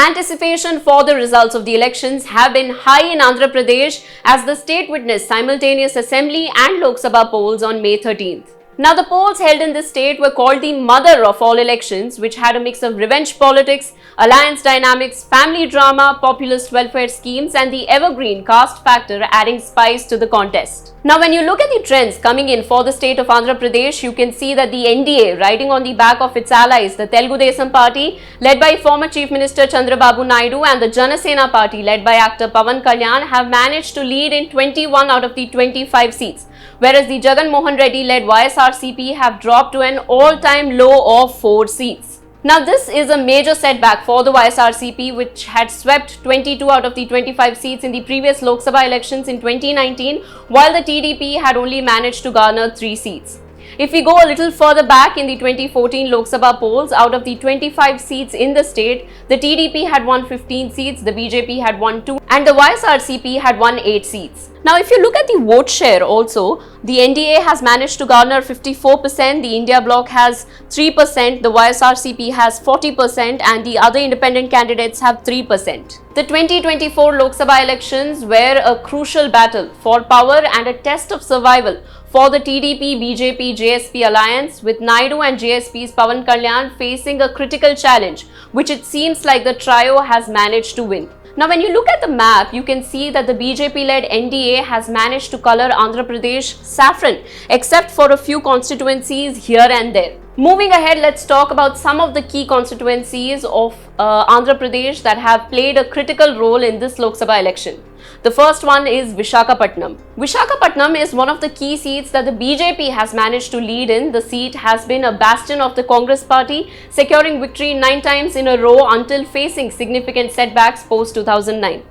Anticipation for the results of the elections have been high in Andhra Pradesh as the state witnessed simultaneous assembly and Lok Sabha polls on May 13th. Now, the polls held in this state were called the mother of all elections, which had a mix of revenge politics, alliance dynamics, family drama, populist welfare schemes, and the evergreen caste factor adding spice to the contest. Now, when you look at the trends coming in for the state of Andhra Pradesh, you can see that the NDA, riding on the back of its allies, the Telugu Desam party, led by former Chief Minister Chandrababu Naidu, and the Janasena party, led by actor Pawan Kalyan, have managed to lead in 21 out of the 25 seats, whereas the Jagan Mohan Reddy led YSRCP have dropped to an all-time low of 4 seats. Now, this is a major setback for the YSRCP, which had swept 22 out of the 25 seats in the previous Lok Sabha elections in 2019, while the TDP had only managed to garner 3 seats. If we go a little further back in the 2014 Lok Sabha polls, out of the 25 seats in the state, the TDP had won 15 seats, the BJP had won 2, and the YSRCP had won 8 seats. Now, if you look at the vote share also, the NDA has managed to garner 54%, the India Bloc has 3%, the YSRCP has 40%, and the other independent candidates have 3%. The 2024 Lok Sabha elections were a crucial battle for power and a test of survival for the TDP, BJP, JSP alliance, with Naidu and JSP's Pawan Kalyan facing a critical challenge, which it seems like the trio has managed to win. Now, when you look at the map, you can see that the BJP-led NDA has managed to color Andhra Pradesh saffron, except for a few constituencies here and there. Moving ahead, let's talk about some of the key constituencies of Andhra Pradesh that have played a critical role in this Lok Sabha election. The first one is Visakhapatnam. Visakhapatnam is one of the key seats that the BJP has managed to lead in. The seat has been a bastion of the Congress party, securing victory 9 times in a row until facing significant setbacks post-2009.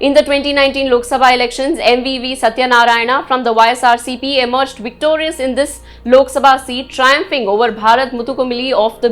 In the 2019 Lok Sabha elections, MVV Satyanarayana from the YSRCP emerged victorious in this Lok Sabha seat, triumphing over Bharat Muthukumali of the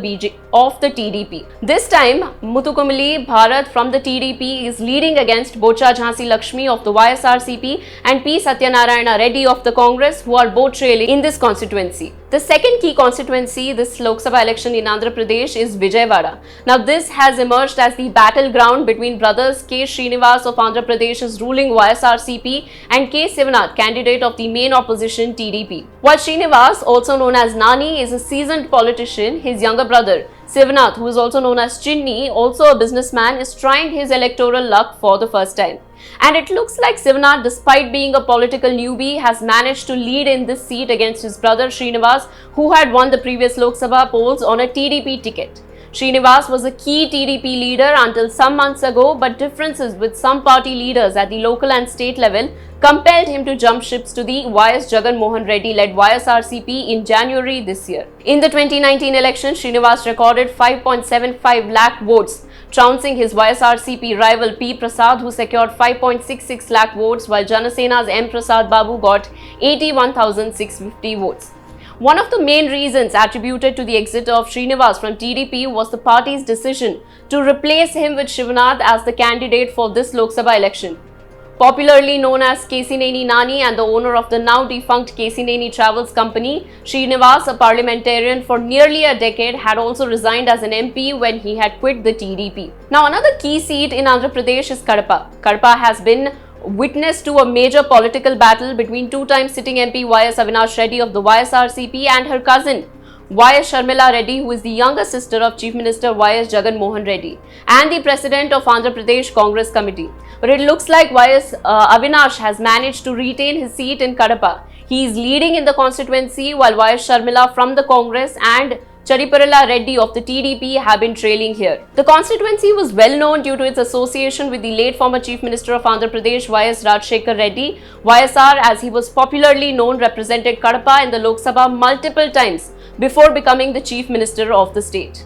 TDP. This time, Muthukumali Bharat from the TDP is leading against Bocha Jhansi Lakshmi of the YSRCP and P. Satyanarayana Reddy of the Congress, who are both trailing in this constituency. The second key constituency this Lok Sabha election in Andhra Pradesh is Vijayawada. Now, this has emerged as the battleground between brothers K. Srinivas of Andhra Pradesh's ruling YSRCP and K. Sivanath, candidate of the main opposition TDP. While Srinivas, also known as Nani, is a seasoned politician, his younger brother Sivanath, who is also known as Chinni, also a businessman, is trying his electoral luck for the first time. And it looks like Sivanath, despite being a political newbie, has managed to lead in this seat against his brother Srinivas, who had won the previous Lok Sabha polls on a TDP ticket. Srinivas was a key TDP leader until some months ago, but differences with some party leaders at the local and state level compelled him to jump ships to the YS Jagan Mohan Reddy led YSRCP in January this year. In the 2019 election, Srinivas recorded 5.75 lakh votes, trouncing his YSRCP rival P. Prasad, who secured 5.66 lakh votes, while Janasena's M. Prasad Babu got 81,650 votes. One of the main reasons attributed to the exit of Srinivas from TDP was the party's decision to replace him with Shivanath as the candidate for this Lok Sabha election. Popularly known as Kesineni Nani and the owner of the now defunct Kesineni Travels Company, Srinivas, a parliamentarian for nearly a decade, had also resigned as an MP when he had quit the TDP. Now, another key seat in Andhra Pradesh is Kadapa. Kadapa has been witness to a major political battle between two-time sitting MP YS Avinash Reddy of the YSRCP and her cousin YS Sharmila Reddy, who is the younger sister of Chief Minister YS Jagan Mohan Reddy and the President of Andhra Pradesh Congress Committee. But it looks like YS Avinash has managed to retain his seat in Kadapa. He is leading in the constituency, while YS Sharmila from the Congress and Chariparala Reddy of the TDP have been trailing here. The constituency was well known due to its association with the late former Chief Minister of Andhra Pradesh YS Rajshekhar Reddy. YSR, as he was popularly known, represented Kadapa in the Lok Sabha multiple times before becoming the Chief Minister of the state.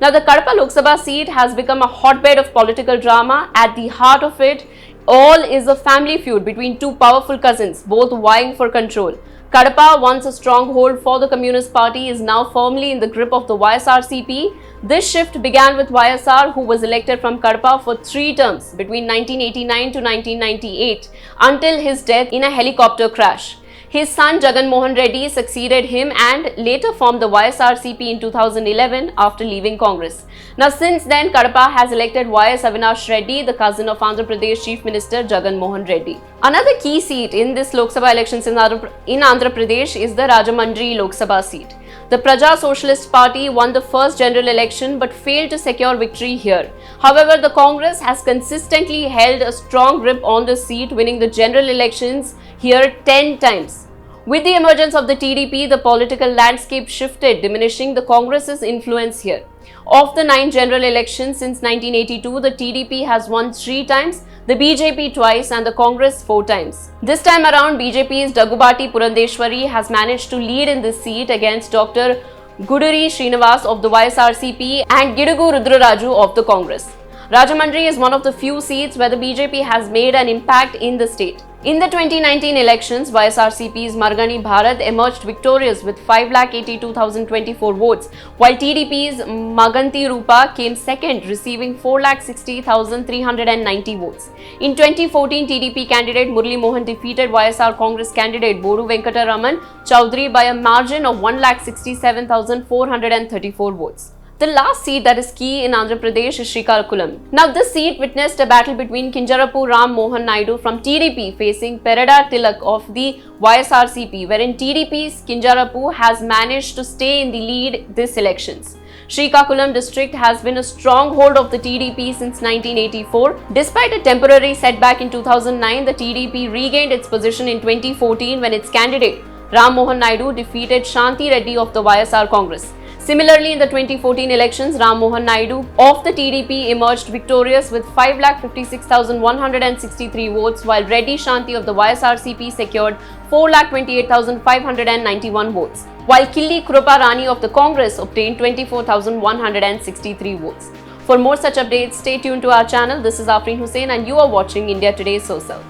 Now, the Kadapa Lok Sabha seat has become a hotbed of political drama. At the heart of it all is a family feud between two powerful cousins, both vying for control. Kadapa, once a stronghold for the Communist Party, is now firmly in the grip of the YSRCP. This shift began with YSR, who was elected from Kadapa for 3 terms between 1989 to 1998 until his death in a helicopter crash. His son Jagan Mohan Reddy succeeded him and later formed the YSRCP in 2011 after leaving Congress. Now since then, Kadapa has elected YS Avinash Reddy, the cousin of Andhra Pradesh Chief Minister Jagan Mohan Reddy. Another key seat in this Lok Sabha elections in Andhra Pradesh is the Rajahmundry Lok Sabha seat. The Praja Socialist Party won the first general election but failed to secure victory here. However, the Congress has consistently held a strong grip on the seat, winning the general elections here 10 times. With the emergence of the TDP, the political landscape shifted, diminishing the Congress's influence here. Of the 9 general elections since 1982, the TDP has won 3 times, the BJP twice and the Congress 4 times. This time around, BJP's Daggubati Purandeshwari has managed to lead in this seat against Dr. Guduri Srinivas of the YSRCP and Gidugu Rudraraju of the Congress. Rajahmundry is one of the few seats where the BJP has made an impact in the state. In the 2019 elections, YSRCP's Margani Bharat emerged victorious with 5,82,024 votes, while TDP's Maganti Rupa came second, receiving 4,60,390 votes. In 2014, TDP candidate Murli Mohan defeated YSR Congress candidate Bodu Venkataraman Chowdhury by a margin of 1,67,434 votes. The last seat that is key in Andhra Pradesh is Srikakulam. Now, this seat witnessed a battle between Kinjarapu Ram Mohan Naidu from TDP facing Peradar Tilak of the YSRCP, wherein TDP's Kinjarapu has managed to stay in the lead this elections. Srikakulam district has been a stronghold of the TDP since 1984. Despite a temporary setback in 2009, the TDP regained its position in 2014 when its candidate Ram Mohan Naidu defeated Shanti Reddy of the YSR Congress. Similarly, in the 2014 elections, Ram Mohan Naidu of the TDP emerged victorious with 5,56,163 votes, while Reddy Shanti of the YSRCP secured 4,28,591 votes, while Killi Krupa Rani of the Congress obtained 24,163 votes. For more such updates, stay tuned to our channel. This is Afreen Hussain and you are watching India Today SOCIAL.